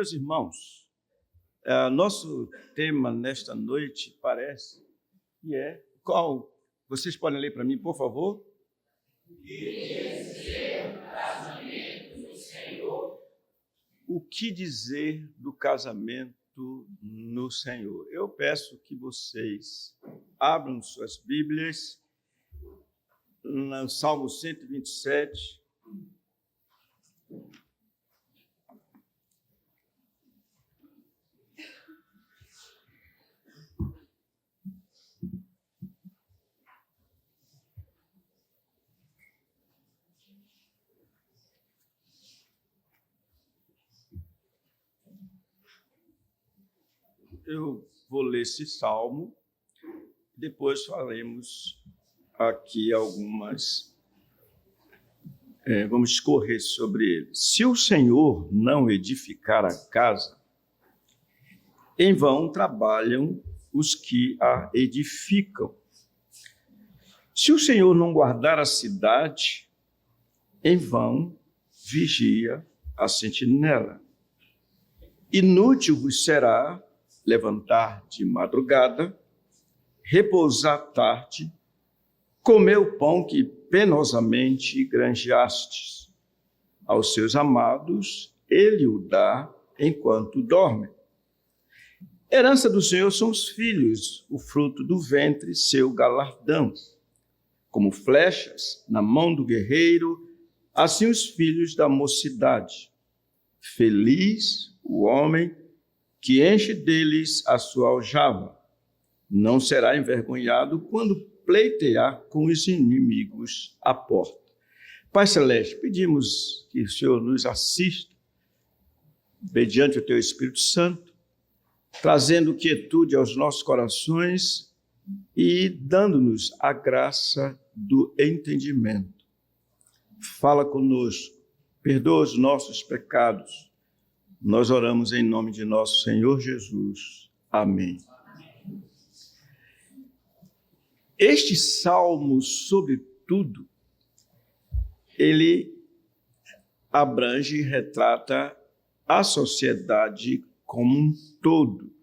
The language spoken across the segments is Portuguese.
Meus irmãos, nosso tema nesta noite parece que é qual? Vocês podem ler para mim, por favor? O que dizer do casamento no Senhor? Eu peço que vocês abram suas Bíblias no Salmo 127. Eu vou ler esse salmo, depois faremos aqui algumas, vamos discorrer sobre ele. Se o Senhor não edificar a casa, em vão trabalham os que a edificam. Se o Senhor não guardar a cidade, em vão vigia a sentinela. Inútil vos será levantar de madrugada, repousar tarde, comer o pão que penosamente granjeastes. Aos seus amados ele o dá enquanto dorme. Herança do Senhor são os filhos, o fruto do ventre, seu galardão. Como flechas na mão do guerreiro, assim os filhos da mocidade. Feliz o homem que enche deles a sua aljava. Não será envergonhado quando pleitear com os inimigos à porta. Pai Celeste, pedimos que o Senhor nos assista, mediante o Teu Espírito Santo, trazendo quietude aos nossos corações e dando-nos a graça do entendimento. Fala conosco, perdoa os nossos pecados. Nós oramos em nome de nosso Senhor Jesus. Amém. Este salmo, sobretudo, ele abrange e retrata a sociedade como um todo.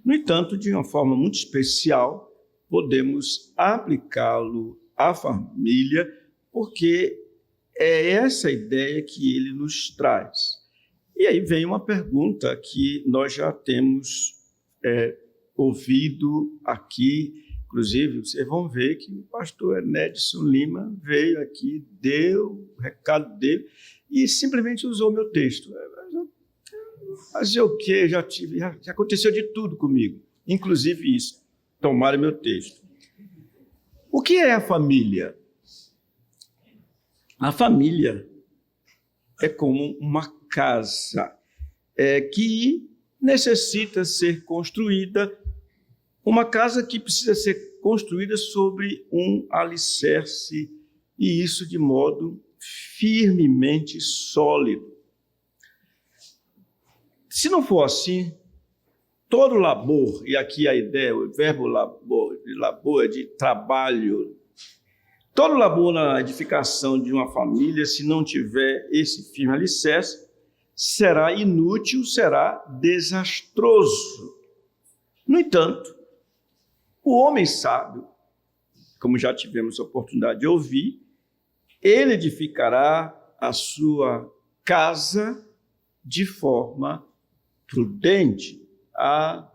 No entanto, de uma forma muito especial, podemos aplicá-lo à família, porque é essa ideia que ele nos traz. E aí vem uma pergunta que nós já temos ouvido aqui, inclusive vocês vão ver que o pastor Enedson Lima veio aqui, deu o recado dele e simplesmente usou meu texto. Fazer o quê? Já aconteceu de tudo comigo, inclusive isso, tomaram meu texto. O que é a família? A família é como uma casa que necessita ser construída, uma casa que precisa ser construída sobre um alicerce, e isso de modo firmemente sólido. Se não for assim, todo labor, e aqui a ideia, o verbo labor é de trabalho, todo labor na edificação de uma família, se não tiver esse firme alicerce, será inútil, será desastroso. No entanto, o homem sábio, como já tivemos a oportunidade de ouvir, ele edificará a sua casa de forma prudente. Há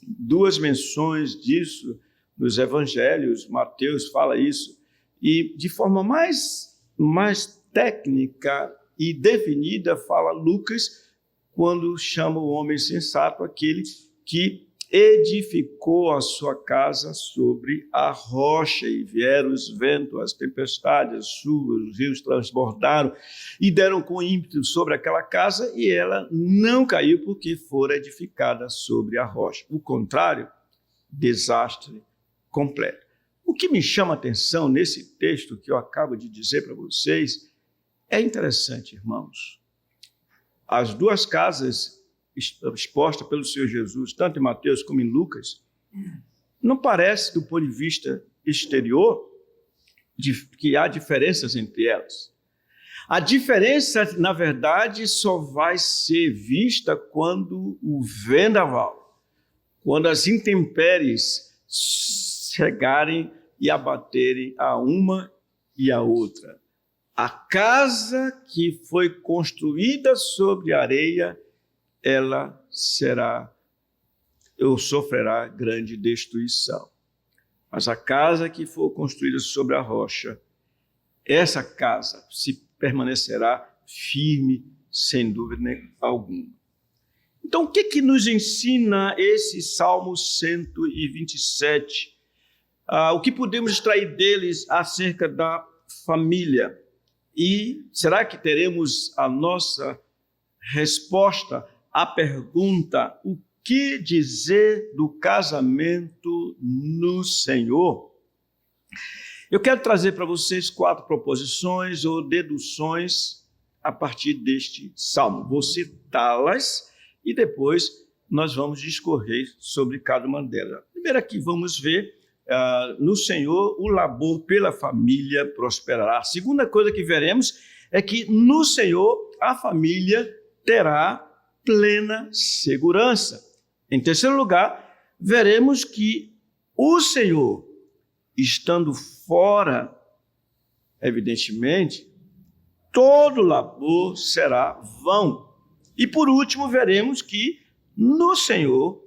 duas menções disso nos evangelhos, Mateus fala isso, e de forma mais técnica e definida fala Lucas, quando chama o homem sensato, aquele que edificou a sua casa sobre a rocha, e vieram os ventos, as tempestades, as chuvas, os rios transbordaram e deram com ímpeto sobre aquela casa, e ela não caiu porque fora edificada sobre a rocha. O contrário, desastre completo. O que me chama a atenção nesse texto que eu acabo de dizer para vocês é interessante, irmãos. As duas casas exposta pelo Senhor Jesus, tanto em Mateus como em Lucas, não parece, do ponto de vista exterior, que há diferenças entre elas. A diferença, na verdade, só vai ser vista quando o vendaval, quando as intempéries chegarem e abaterem a uma e a outra. A casa que foi construída sobre areia, ela sofrerá grande destruição. Mas a casa que for construída sobre a rocha, essa casa se permanecerá firme, sem dúvida alguma. Então, o que nos ensina esse Salmo 127? O que podemos extrair deles acerca da família? E será que teremos a nossa resposta à pergunta: o que dizer do casamento no Senhor? Eu quero trazer para vocês 4 proposições ou deduções a partir deste salmo. Vou citá-las e depois nós vamos discorrer sobre cada uma delas. Primeiro aqui vamos ver, no Senhor o labor pela família prosperará. A segunda coisa que veremos é que no Senhor a família terá plena segurança. Em terceiro lugar, veremos que o Senhor, estando fora, evidentemente, todo labor será vão. E por último, veremos que no Senhor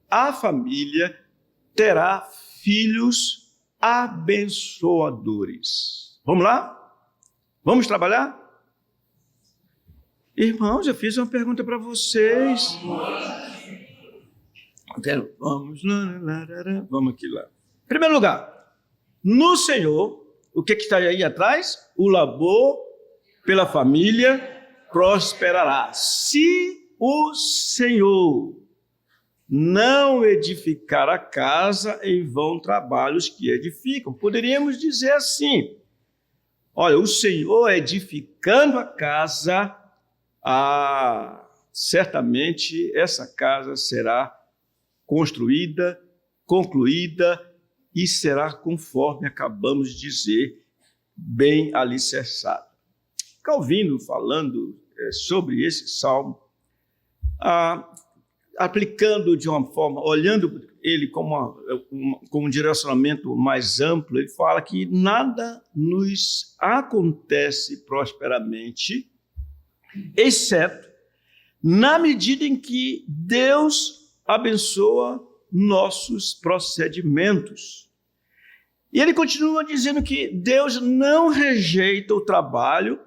a família terá filhos abençoadores. Vamos lá? Vamos trabalhar? Irmãos, eu fiz uma pergunta para vocês. Vamos aqui lá. Em primeiro lugar, no Senhor, o que está aí atrás? O labor pela família prosperará. Se o Senhor não edificar a casa, em vão trabalhos que edificam. Poderíamos dizer assim: olha, o Senhor edificando a casa, certamente essa casa será construída, concluída e será, conforme acabamos de dizer, bem alicerçada. Calvino, falando sobre esse salmo, aplicando de uma forma, olhando ele como um direcionamento mais amplo, ele fala que nada nos acontece prosperamente, exceto na medida em que Deus abençoa nossos procedimentos. E ele continua dizendo que Deus não rejeita o trabalho,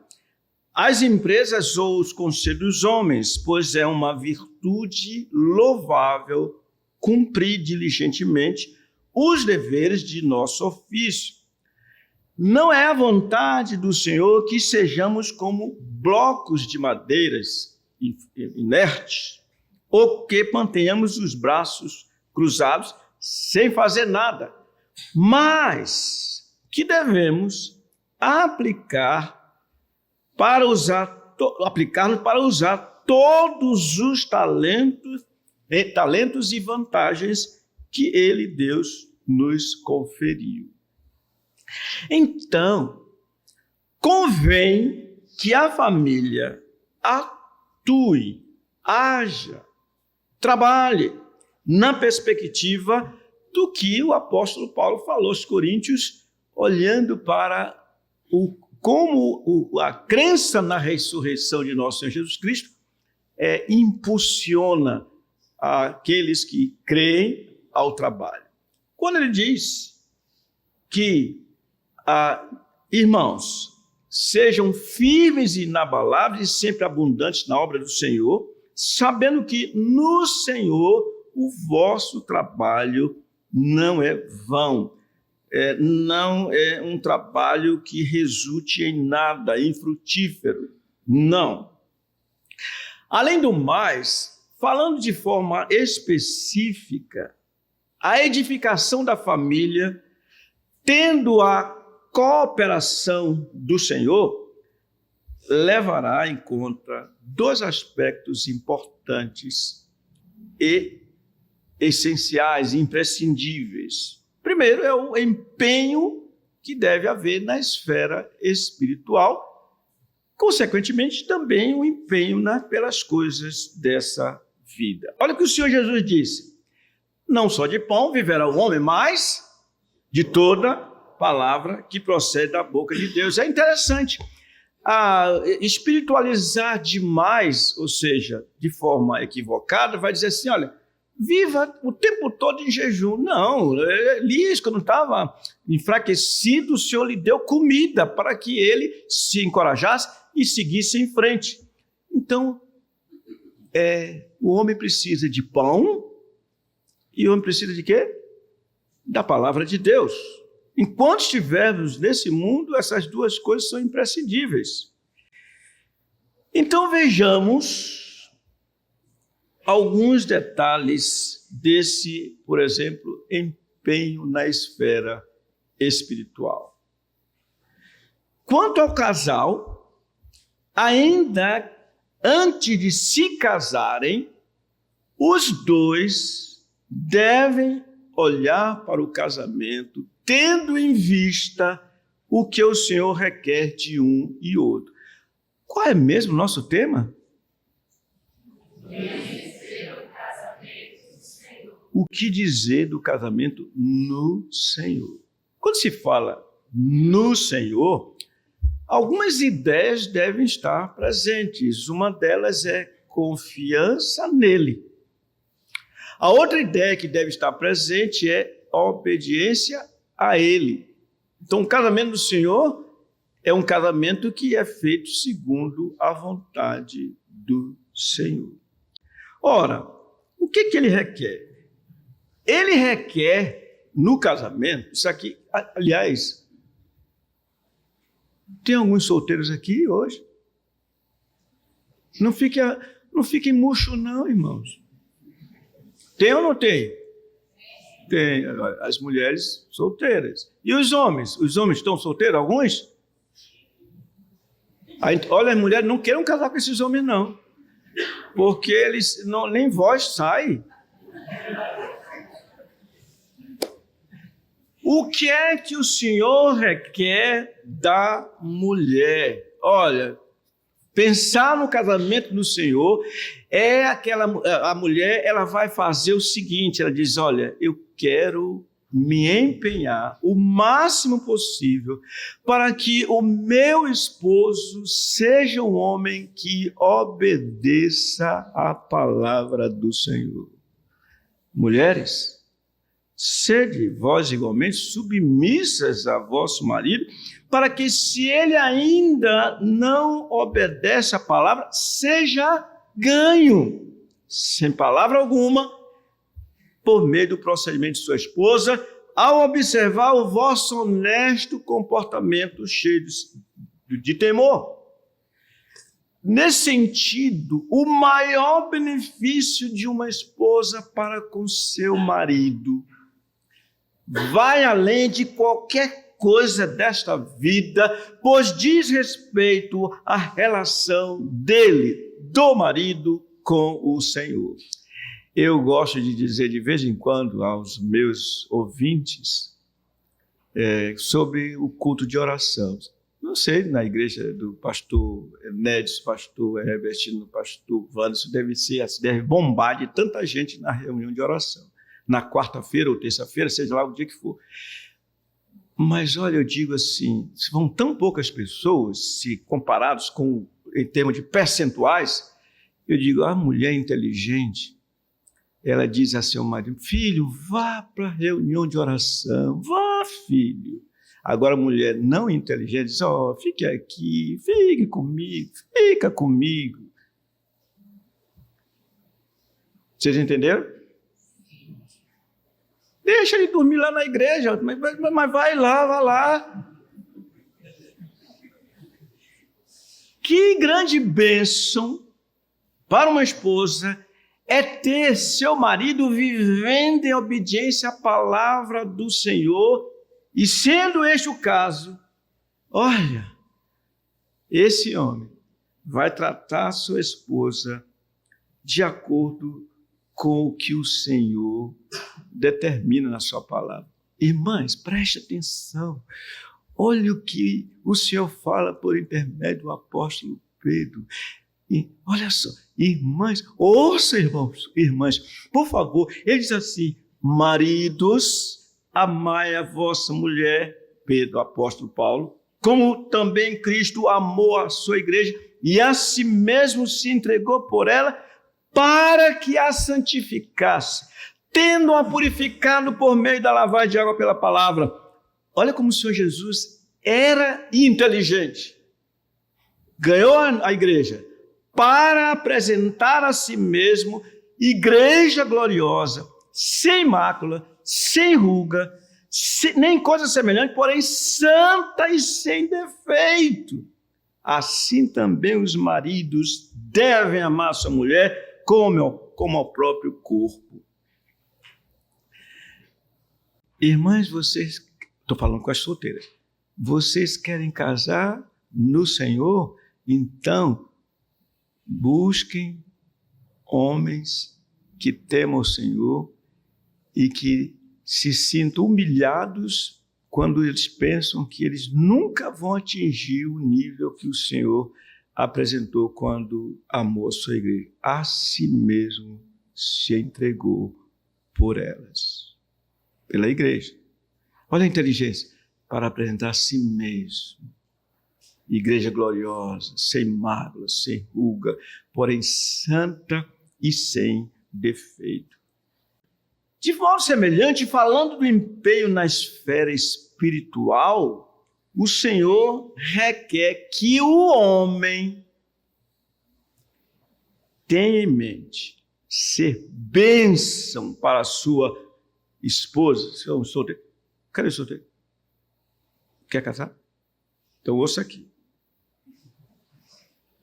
as empresas ou os conselhos dos homens, pois é uma virtude louvável cumprir diligentemente os deveres de nosso ofício. Não é a vontade do Senhor que sejamos como blocos de madeiras inertes, ou que mantenhamos os braços cruzados sem fazer nada, mas que devemos aplicar para usar todos os talentos e vantagens que Ele, Deus, nos conferiu. Então, convém que a família atue, haja, trabalhe na perspectiva do que o apóstolo Paulo falou aos Coríntios, olhando para como a crença na ressurreição de nosso Senhor Jesus Cristo impulsiona aqueles que creem ao trabalho. Quando ele diz que, irmãos, sejam firmes e inabaláveis e sempre abundantes na obra do Senhor, sabendo que no Senhor o vosso trabalho não é vão, não é um trabalho que resulte em nada, infrutífero, não. Além do mais, falando de forma específica, a edificação da família, tendo a cooperação do Senhor, levará em conta 2 aspectos importantes e essenciais, imprescindíveis. Primeiro é o empenho que deve haver na esfera espiritual, consequentemente, também o empenho pelas coisas dessa vida. Olha o que o Senhor Jesus disse: não só de pão viverá o homem, mas de toda palavra que procede da boca de Deus. É interessante. Espiritualizar demais, ou seja, de forma equivocada, vai dizer assim: olha, viva o tempo todo em jejum. Não, Elias, quando estava enfraquecido, o Senhor lhe deu comida para que ele se encorajasse e seguisse em frente. Então, o homem precisa de pão e o homem precisa de quê? Da palavra de Deus. Enquanto estivermos nesse mundo, essas duas coisas são imprescindíveis. Então vejamos alguns detalhes desse, por exemplo, empenho na esfera espiritual. Quanto ao casal, ainda antes de se casarem, os dois devem olhar para o casamento, tendo em vista o que o Senhor requer de um e outro. Qual é mesmo o nosso tema? O que dizer do casamento no Senhor? Quando se fala no Senhor, algumas ideias devem estar presentes. Uma delas é confiança nele. A outra ideia que deve estar presente é obediência a ele. Então, o casamento do Senhor é um casamento que é feito segundo a vontade do Senhor. Ora, o que ele requer? Ele requer no casamento, isso aqui, aliás, tem alguns solteiros aqui hoje? Não fiquem murcho não, irmãos. Tem ou não tem? Tem. As mulheres solteiras. E os homens? Os homens estão solteiros, alguns? Olha, as mulheres não queiram casar com esses homens, não. Porque eles nem voz sai. O que é que o Senhor requer da mulher? Olha, pensar no casamento do Senhor a mulher, ela vai fazer o seguinte, ela diz: olha, eu quero me empenhar o máximo possível para que o meu esposo seja um homem que obedeça a palavra do Senhor. Mulheres, sede vós igualmente submissas a vosso marido, para que, se ele ainda não obedece a palavra, seja ganho, sem palavra alguma, por meio do procedimento de sua esposa, ao observar o vosso honesto comportamento cheio de temor. Nesse sentido, o maior benefício de uma esposa para com seu marido vai além de qualquer coisa desta vida, pois diz respeito à relação dele, do marido, com o Senhor. Eu gosto de dizer de vez em quando aos meus ouvintes sobre o culto de oração. Não sei, na igreja do pastor Nédio, pastor Herbertino, pastor Wanderson, deve bombar de tanta gente na reunião de oração. Na quarta-feira ou terça-feira, seja lá o dia que for. Mas olha, eu digo assim, se vão tão poucas pessoas, se comparados em termos de percentuais, eu digo, a mulher inteligente, ela diz a seu marido: filho, vá para a reunião de oração, vá, filho. Agora a mulher não inteligente diz: fique aqui, fique comigo, fica comigo. Vocês entenderam? Deixa ele dormir lá na igreja, mas vai lá. Que grande bênção para uma esposa é ter seu marido vivendo em obediência à palavra do Senhor, e sendo este o caso, olha, esse homem vai tratar sua esposa de acordo com o que o Senhor determina na sua palavra. Irmãs, preste atenção. Olha o que o Senhor fala por intermédio do apóstolo Pedro. E olha só, irmãs, ouça, irmãos, irmãs, por favor, ele diz assim: maridos, amai a vossa mulher, Pedro, apóstolo Paulo, como também Cristo amou a sua igreja e a si mesmo se entregou por ela, para que a santificasse, tendo-a purificado por meio da lavagem de água pela palavra. Olha como o Senhor Jesus era inteligente. Ganhou a igreja para apresentar a si mesmo igreja gloriosa, sem mácula, sem ruga, nem coisa semelhante, porém santa e sem defeito. Assim também os maridos devem amar sua mulher como ao próprio corpo. Irmãs, vocês, estou falando com as solteiras, vocês querem casar no Senhor? Então, busquem homens que temam o Senhor e que se sintam humilhados quando eles pensam que eles nunca vão atingir o nível que o Senhor apresentou quando amou a sua igreja. A si mesmo se entregou por elas, pela igreja. Olha a inteligência, para apresentar a si mesmo. Igreja gloriosa, sem mácula, sem ruga, porém santa e sem defeito. De modo semelhante, falando do empenho na esfera espiritual, o Senhor requer que o homem tenha em mente ser bênção para a sua esposa. Se eu solteiro, cadê o solteiro? Quer casar? Então ouça aqui.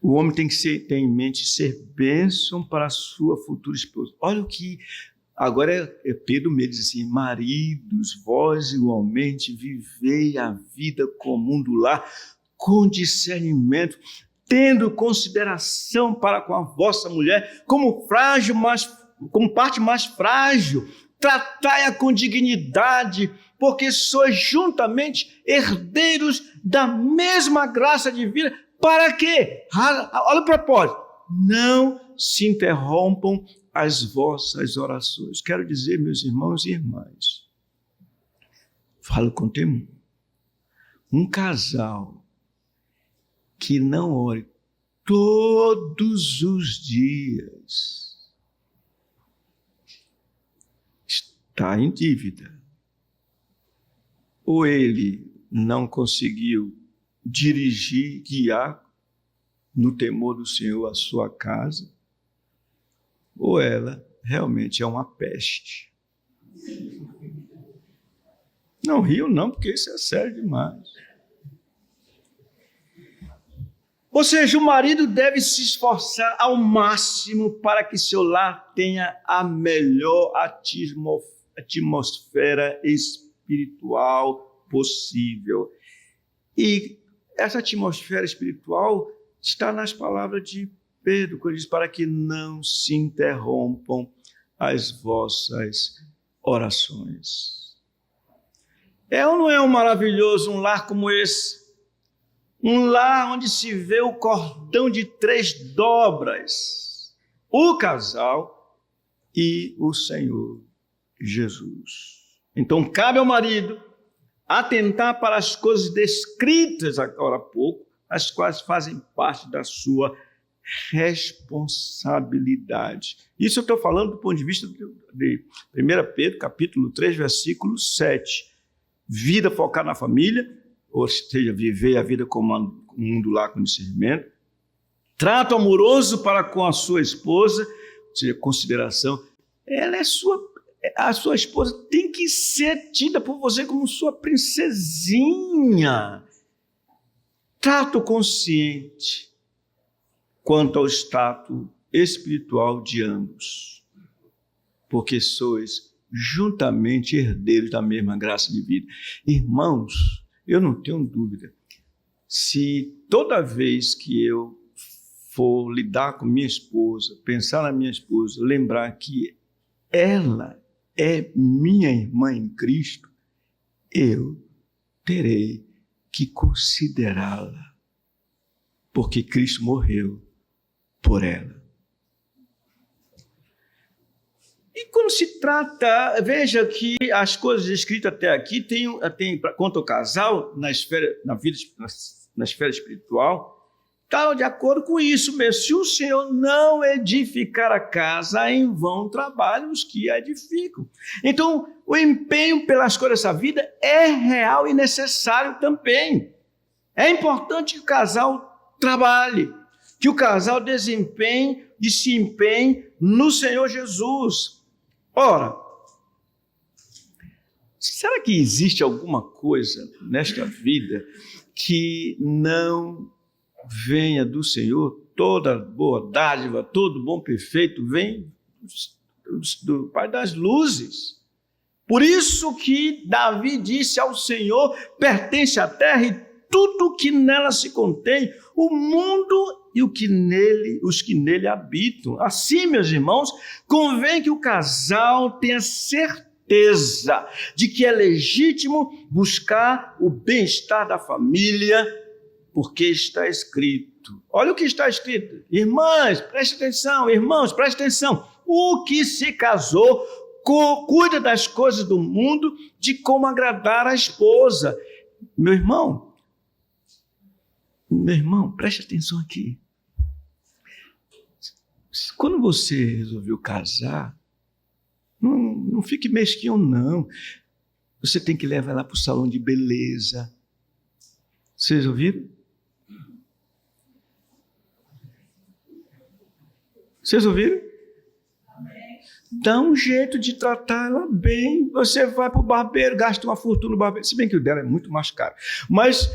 O homem tem que ter em mente ser bênção para a sua futura esposa. Olha o que agora é Pedro mesmo, diz assim: maridos, vós igualmente vivei a vida comum do lar com discernimento, tendo consideração para com a vossa mulher como frágil, como parte mais frágil. Tratai-a com dignidade, porque sois juntamente herdeiros da mesma graça divina. Para quê? Olha o propósito. Não se interrompam as vossas orações. Quero dizer, meus irmãos e irmãs, falo com temor. Um casal que não ore todos os dias está em dívida. Ou ele não conseguiu dirigir, guiar no temor do Senhor a sua casa, ou ela realmente é uma peste. Não riam não, porque isso é sério demais. Ou seja, o marido deve se esforçar ao máximo para que seu lar tenha a melhor atmosfera espiritual possível. E essa atmosfera espiritual está nas palavras de Pedro, quando diz: para que não se interrompam as vossas orações. É ou não é um maravilhoso um lar como esse? Um lar onde se vê o cordão de 3 dobras, o casal e o Senhor Jesus. Então cabe ao marido atentar para as coisas descritas agora há pouco, as quais fazem parte da sua responsabilidade. Isso eu estou falando do ponto de vista de 1 Pedro, capítulo 3, versículo 7. Vida focada na família, ou seja, viver a vida como um do lar com discernimento. Trato amoroso para com a sua esposa, ou seja, consideração. Ela é a sua esposa tem que ser tida por você como sua princesinha. Trato consciente quanto ao status espiritual de ambos, porque sois juntamente herdeiros da mesma graça de vida. Irmãos, eu não tenho dúvida, se toda vez que eu for lidar com minha esposa, pensar na minha esposa, lembrar que ela é minha irmã em Cristo, eu terei que considerá-la, porque Cristo morreu por ela. E quando se trata, veja que as coisas escritas até aqui tem quanto ao casal na esfera espiritual, está de acordo com isso mesmo. Se o Senhor não edificar a casa, em vão trabalham os que a edificam. Então, o empenho pelas coisas dessa vida é real e necessário também. É importante que o casal trabalhe, que o casal desempenhe e se empenhe no Senhor Jesus. Ora, será que existe alguma coisa nesta vida que não venha do Senhor? Toda boa dádiva, todo bom perfeito vem do Pai das luzes. Por isso que Davi disse ao Senhor: pertence à terra e tudo que nela se contém, o mundo e os que nele habitam. Assim, meus irmãos, convém que o casal tenha certeza de que é legítimo buscar o bem-estar da família, porque está escrito. Olha o que está escrito. Irmãs, preste atenção. Irmãos, preste atenção. O que se casou cuida das coisas do mundo, de como agradar a esposa. Meu irmão, preste atenção aqui. Quando você resolveu casar, não fique mesquinho, não. Você tem que levar ela para o salão de beleza. Vocês ouviram? Vocês ouviram? Dá um jeito de tratar ela bem. Você vai para o barbeiro, gasta uma fortuna no barbeiro. Se bem que o dela é muito mais caro. Mas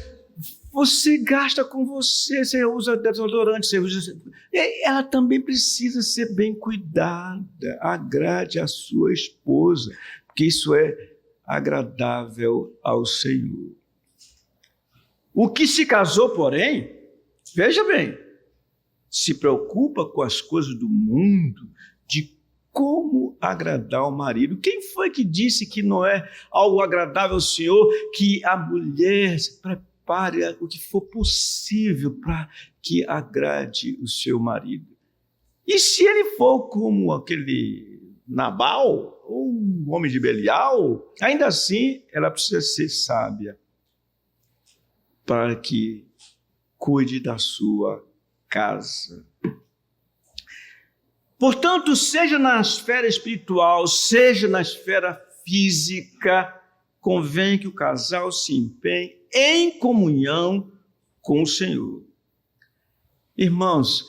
você gasta com você usa desodorante, você usa... Ela também precisa ser bem cuidada. Agrade a sua esposa, porque isso é agradável ao Senhor. O que se casou, porém, veja bem, se preocupa com as coisas do mundo, de como agradar o marido. Quem foi que disse que não é algo agradável ao Senhor, que a mulher se prepare o que for possível para que agrade o seu marido? E se ele for como aquele Nabal, ou um homem de Belial, ainda assim ela precisa ser sábia para que cuide da sua casa. Portanto, seja na esfera espiritual, seja na esfera física, convém que o casal se empenhe em comunhão com o Senhor. Irmãos,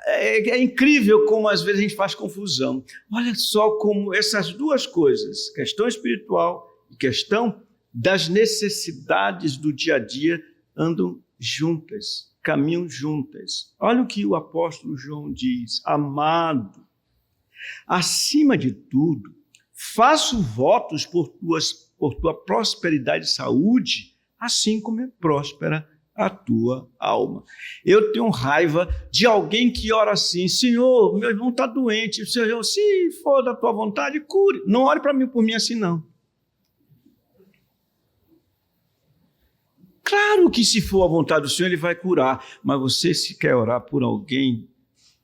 é incrível como às vezes a gente faz confusão. Olha só como essas duas coisas, questão espiritual e questão das necessidades do dia a dia, andam juntas, caminham juntas. Olha o que o apóstolo João diz: amado, acima de tudo, faço votos por tua prosperidade e saúde, assim como é próspera a tua alma. Eu tenho raiva de alguém que ora assim: Senhor, meu irmão está doente, Senhor, se for da tua vontade, cure. Não ore por mim assim, não. Claro que se for a vontade do Senhor, Ele vai curar, mas você, se quer orar por alguém,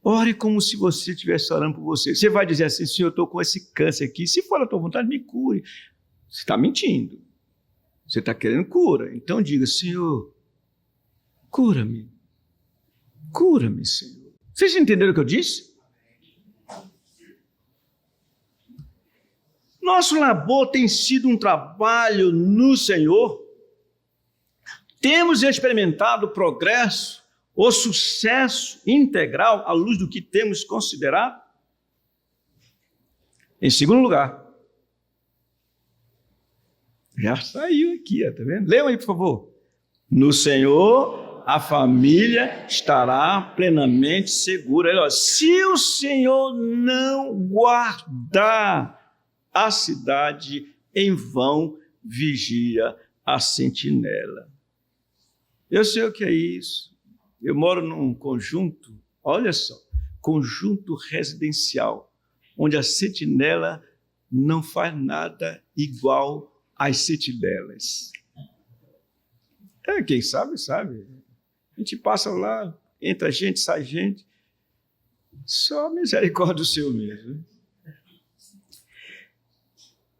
ore como se você estivesse orando por você. Você vai dizer assim: Senhor, eu estou com esse câncer aqui, se for da tua vontade, me cure. Você está mentindo. Você está querendo cura. Então diga: Senhor, cura-me. Cura-me, Senhor. Vocês entenderam o que eu disse? Nosso labor tem sido um trabalho no Senhor. Temos experimentado progresso ou sucesso integral à luz do que temos considerado? Em segundo lugar, já saiu aqui, está vendo? Leiam aí, por favor. No Senhor, a família estará plenamente segura. Se o Senhor não guardar a cidade, em vão vigia a sentinela. Eu sei o que é isso. Eu moro num conjunto, olha só, conjunto residencial, onde a sentinela não faz nada igual às sentinelas. Quem sabe, sabe. A gente passa lá, entra gente, sai gente. Só misericórdia do Senhor mesmo.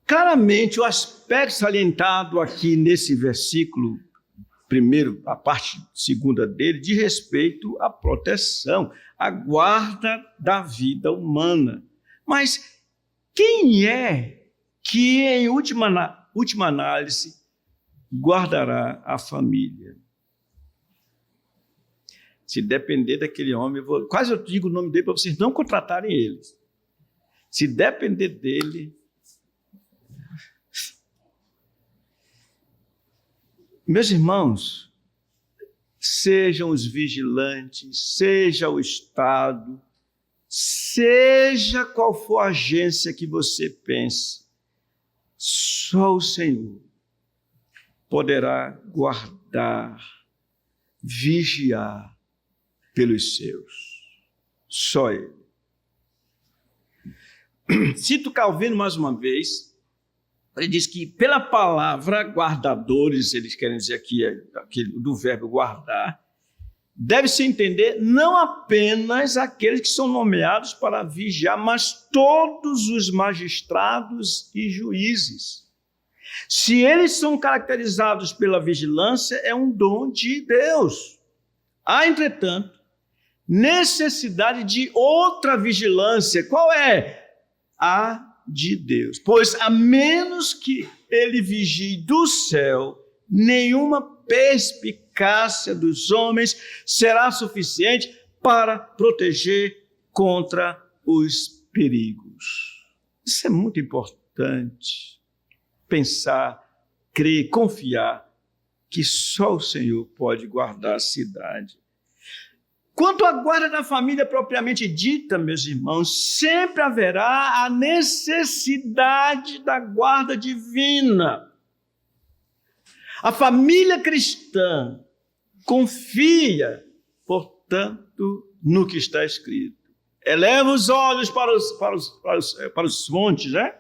Claramente, o aspecto salientado aqui nesse versículo, primeiro, a parte segunda dele, diz respeito à proteção, à guarda da vida humana. Mas quem é que, em última análise, guardará a família? Se depender daquele homem, quase eu digo o nome dele para vocês não contratarem ele. Se depender dele... Meus irmãos, sejam os vigilantes, seja o Estado, seja qual for a agência que você pense, só o Senhor poderá guardar, vigiar pelos seus. Só Ele. Cito Calvino mais uma vez. Ele diz que pela palavra guardadores, eles querem dizer aqui do verbo guardar, deve-se entender não apenas aqueles que são nomeados para vigiar, mas todos os magistrados e juízes. Se eles são caracterizados pela vigilância, é um dom de Deus. Há, entretanto, necessidade de outra vigilância. Qual é? A de Deus. Pois a menos que ele vigie do céu, nenhuma perspicácia dos homens será suficiente para proteger contra os perigos. Isso é muito importante. Pensar, crer, confiar que só o Senhor pode guardar a cidade. Quanto à guarda da família propriamente dita, meus irmãos, sempre haverá a necessidade da guarda divina. A família cristã confia, portanto, no que está escrito. Eleva os olhos para os montes, né?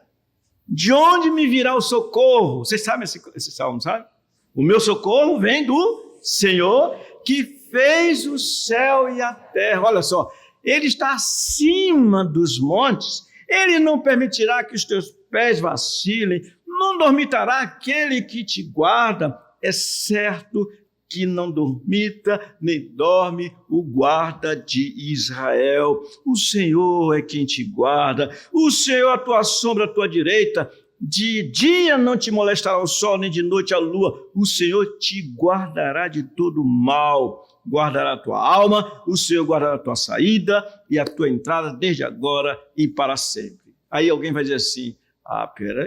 De onde me virá o socorro? Vocês sabem esse salmo, sabe? O meu socorro vem do Senhor que fez o céu e a terra. Olha só, ele está acima dos montes, ele não permitirá que os teus pés vacilem, não dormitará aquele que te guarda. É certo que não dormita, nem dorme o guarda de Israel. O Senhor é quem te guarda, o Senhor é a tua sombra, a tua direita. De dia não te molestará o sol, nem de noite a lua. O Senhor te guardará de todo mal. Guardará a tua alma, o Senhor guardará a tua saída e a tua entrada desde agora e para sempre. Aí alguém vai dizer assim,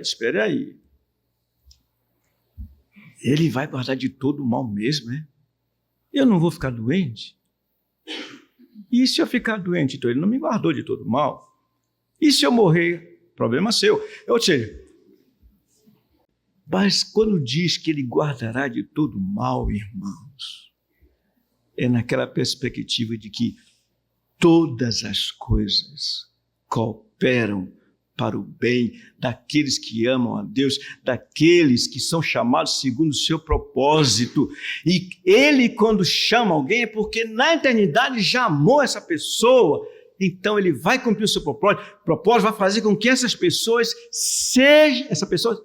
espera aí. Ele vai guardar de todo mal mesmo, né? Eu não vou ficar doente? E se eu ficar doente, então ele não me guardou de todo mal? E se eu morrer? Problema seu. Ou seja, mas quando diz que ele guardará de todo mal, irmãos, é naquela perspectiva de que todas as coisas cooperam para o bem daqueles que amam a Deus, daqueles que são chamados segundo o seu propósito. E ele, quando chama alguém, é porque na eternidade já amou essa pessoa. Então ele vai cumprir o seu propósito, vai fazer com que essa pessoa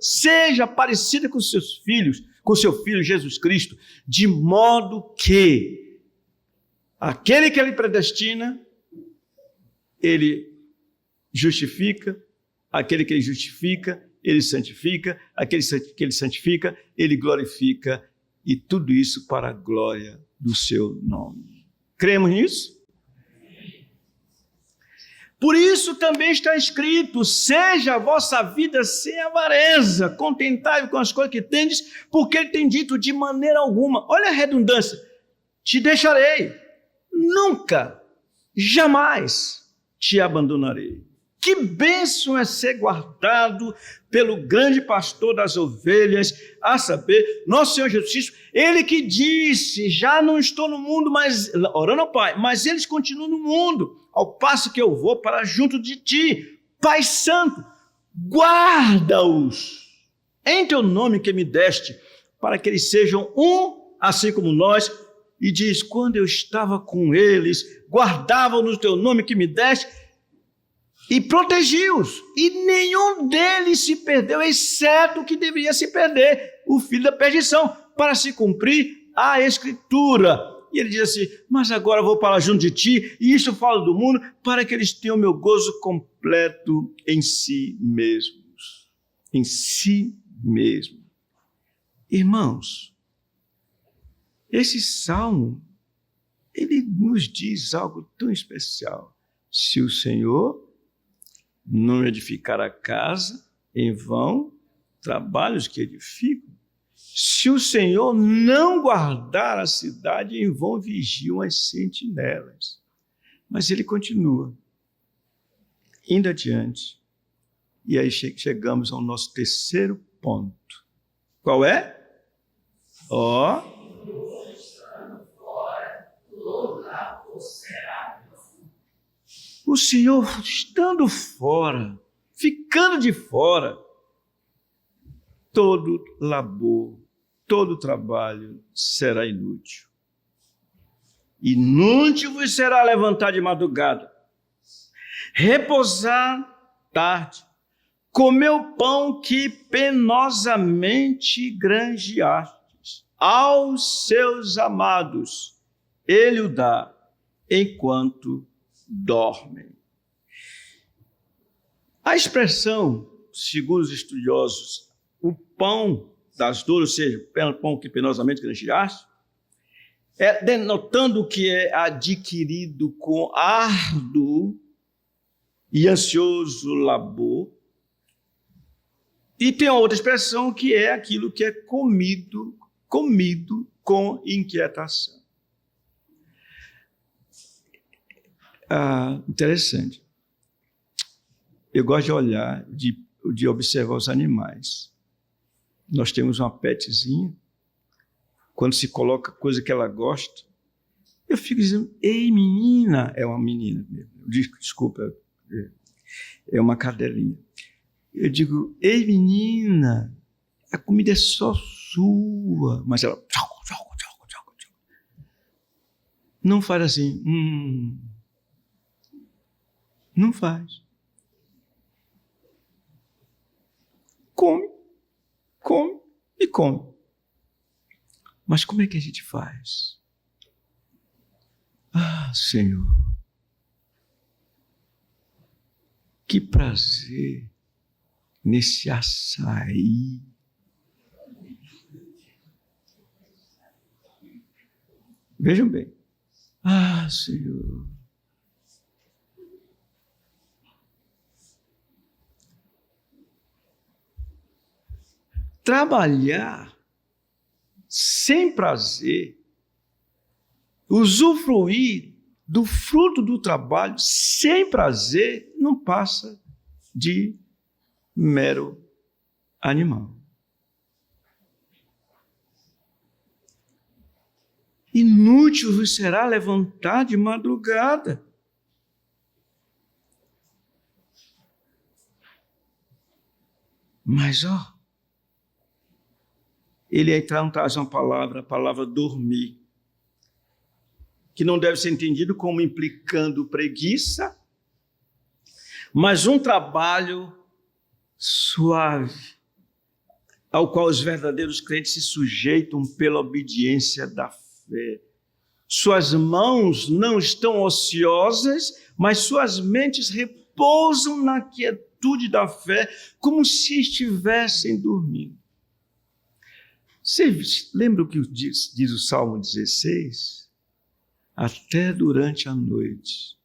seja parecida com seus filhos, com seu filho Jesus Cristo, de modo que aquele que ele predestina, ele justifica, aquele que ele justifica, ele santifica, aquele que ele santifica, ele glorifica, e tudo isso para a glória do seu nome. Cremos nisso? Por isso também está escrito, seja a vossa vida sem avareza, contentai-vos com as coisas que tendes, porque ele tem dito de maneira alguma, olha a redundância, te deixarei, nunca, jamais te abandonarei. Que bênção é ser guardado pelo grande pastor das ovelhas, a saber, nosso Senhor Jesus Cristo, ele que disse, já não estou no mundo, mas, orando ao Pai, mas eles continuam no mundo, ao passo que eu vou para junto de ti, Pai Santo, guarda-os em teu nome que me deste, para que eles sejam um assim como nós, e diz, quando eu estava com eles, guardavam no teu nome que me deste, e protegi-os, e nenhum deles se perdeu, exceto o que deveria se perder, o filho da perdição, para se cumprir a Escritura. E ele diz assim, mas agora vou para junto de ti, e isso falo do mundo, para que eles tenham meu gozo completo em si mesmos. Em si mesmo. Irmãos, esse salmo, ele nos diz algo tão especial. Se o Senhor não edificar a casa, em vão trabalham os que edificam. Se o Senhor não guardar a cidade, em vão vigiam as sentinelas. Mas ele continua, indo adiante. E aí chegamos ao nosso terceiro ponto. Qual é? O Senhor estando fora, ficando de fora, todo labor, todo trabalho será inútil. Inútil vos será levantar de madrugada, repousar tarde, comer o pão que penosamente granjeastes. Aos seus amados ele o dá, enquanto dormem. A expressão, segundo os estudiosos, o pão das dores, ou seja, o pão que penosamente granjeaste, é denotando que é adquirido com árduo e ansioso labor. E tem outra expressão que é aquilo que é comido com inquietação. Interessante. Eu gosto de olhar, de observar os animais. Nós temos uma petzinha, quando se coloca coisa que ela gosta, eu fico dizendo, ei menina, é uma menina mesmo, desculpa, é uma cadelinha. Eu digo, ei menina, a comida é só sua, mas ela não faz assim, não faz. Come e come. Mas como é que a gente faz? Senhor, que prazer nesse açaí. Vejam bem. Senhor. Trabalhar sem prazer, usufruir do fruto do trabalho sem prazer, não passa de mero animal. Inútil vos será levantar de madrugada. Mas, ele então traz uma palavra, a palavra dormir, que não deve ser entendido como implicando preguiça, mas um trabalho suave, ao qual os verdadeiros crentes se sujeitam pela obediência da fé. Suas mãos não estão ociosas, mas suas mentes repousam na quietude da fé, como se estivessem dormindo. Você lembra o que diz o Salmo 16? Até durante a noite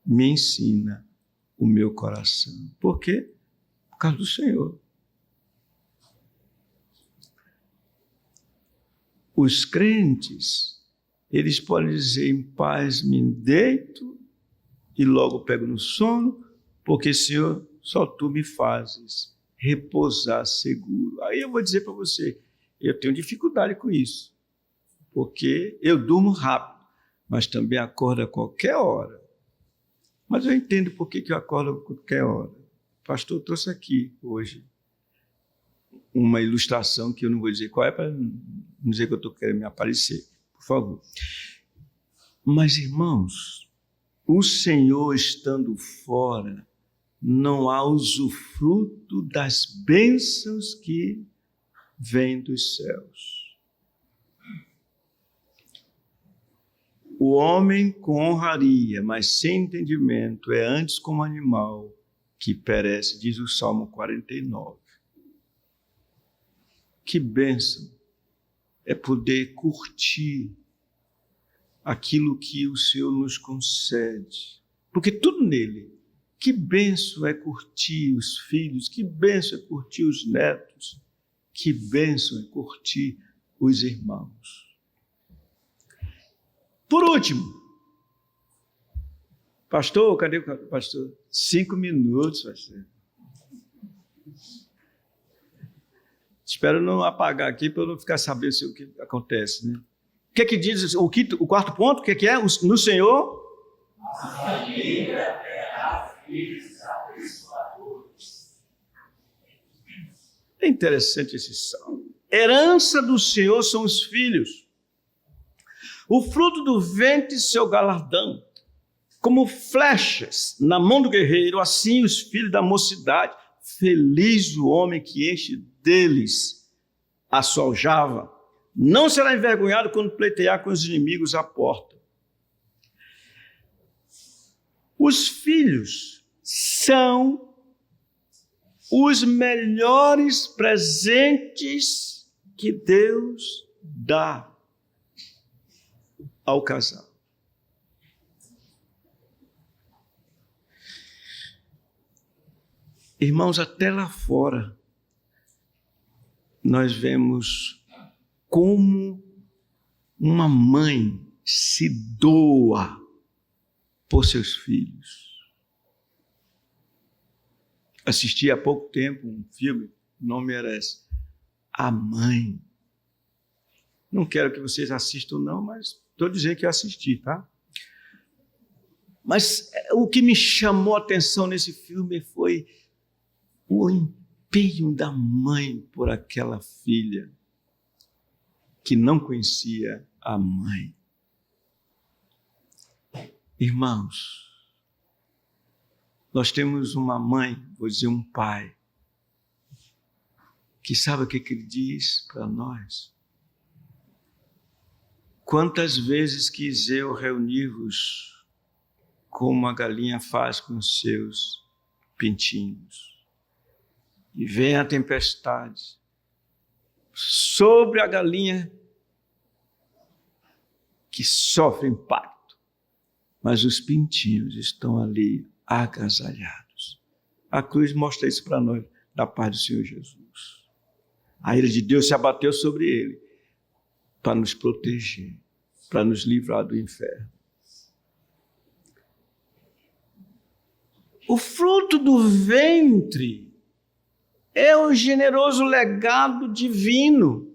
me ensina o meu coração. Por quê? Por causa do Senhor. Os crentes, eles podem dizer, em paz me deito e logo pego no sono, porque, Senhor, só Tu me fazes repousar seguro. Aí eu vou dizer para você, eu tenho dificuldade com isso, porque eu durmo rápido, mas também acordo a qualquer hora. Mas eu entendo por que eu acordo a qualquer hora. O pastor trouxe aqui hoje uma ilustração que eu não vou dizer qual é, para não dizer que eu estou querendo me aparecer, por favor. Mas, irmãos, o Senhor estando fora, não há usufruto das bênçãos que vêm dos céus. O homem com honraria, mas sem entendimento, é antes como animal que perece, diz o Salmo 49. Que bênção é poder curtir aquilo que o Senhor nos concede, porque tudo nele. Que bênção é curtir os filhos, que bênção é curtir os netos, que bênção é curtir os irmãos. Por último, pastor, cadê o pastor? 5 minutos, pastor. Espero não apagar aqui para eu não ficar sabendo o que acontece, né? O que é que diz o quarto ponto? O que é? No Senhor? A família terá filhos abençoadores. É interessante esse salmo. Herança do Senhor são os filhos. O fruto do ventre, seu galardão. Como flechas na mão do guerreiro, assim os filhos da mocidade. Feliz o homem que enche deles a sua aljava. Não será envergonhado quando pleitear com os inimigos à porta. Os filhos são os melhores presentes que Deus dá ao casal. Irmãos, até lá fora, nós vemos como uma mãe se doa por seus filhos. Assisti há pouco tempo um filme, não merece, A Mãe. Não quero que vocês assistam não, mas estou dizendo que eu assisti, tá? Mas o que me chamou a atenção nesse filme foi o empenho da mãe por aquela filha que não conhecia a mãe. Irmãos, nós temos uma mãe, vou dizer um pai, que sabe o que ele diz para nós? Quantas vezes quis eu reunir-vos como a galinha faz com os seus pintinhos. E vem a tempestade sobre a galinha que sofre impacto, mas os pintinhos estão ali agasalhados. A cruz mostra isso para nós, da paz do Senhor Jesus. A ira de Deus se abateu sobre ele para nos proteger, para nos livrar do inferno. O fruto do ventre é o generoso legado divino.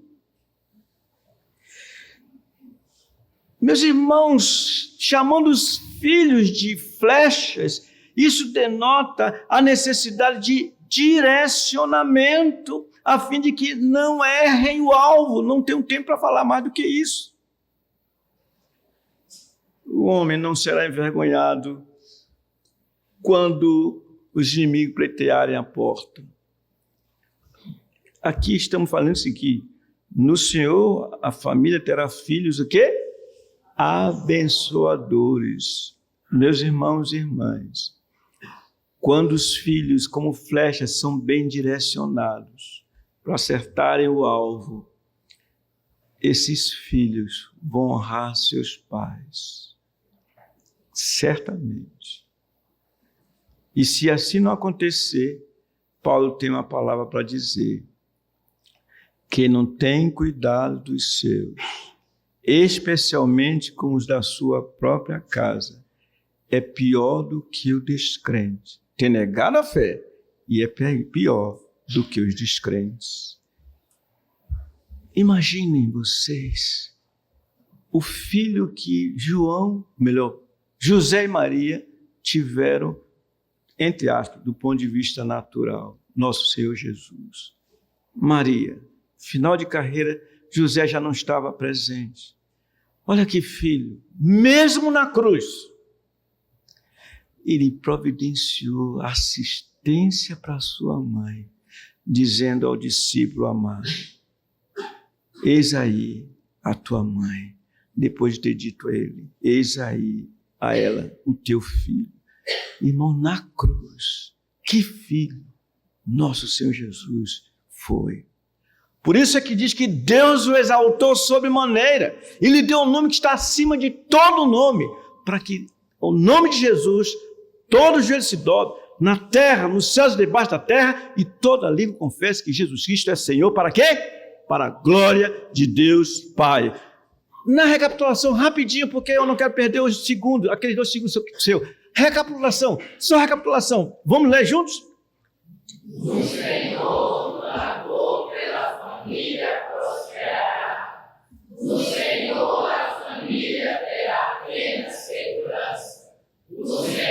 Meus irmãos, chamando os filhos de flechas, isso denota a necessidade de direcionamento, a fim de que não errem o alvo. Não tenho tempo para falar mais do que isso. O homem não será envergonhado quando os inimigos pleitearem a porta. Aqui estamos falando isso aqui. No Senhor, a família terá filhos o quê? Abençoadores. Meus irmãos e irmãs, quando os filhos, como flechas, são bem direcionados para acertarem o alvo, esses filhos vão honrar seus pais. Certamente. E se assim não acontecer, Paulo tem uma palavra para dizer: quem não tem cuidado dos seus, especialmente com os da sua própria casa, é pior do que o descrente. Tem negado a fé e é pior do que os descrentes. Imaginem vocês o filho que José e Maria tiveram, entre aspas, do ponto de vista natural, nosso Senhor Jesus. Maria. Final de carreira, José já não estava presente. Olha que filho, mesmo na cruz, ele providenciou assistência para sua mãe, dizendo ao discípulo amado: eis aí a tua mãe. Depois de ter dito a ele: eis aí a ela o teu filho. Irmão, na cruz, que filho nosso Senhor Jesus foi. Por isso é que diz que Deus o exaltou sobremaneira e lhe deu um nome que está acima de todo nome, para que o nome de Jesus todo joelho se dobre, na terra, nos céus e debaixo da terra, e toda língua confesse que Jesus Cristo é Senhor. Para quê? Para a glória de Deus Pai. Na recapitulação, rapidinho, porque eu não quero perder os segundos, aqueles 2 segundos seu. Recapitulação, só recapitulação. Vamos ler juntos? O Senhor guardou pela família prosperará. O Senhor a família terá plena segurança. O Senhor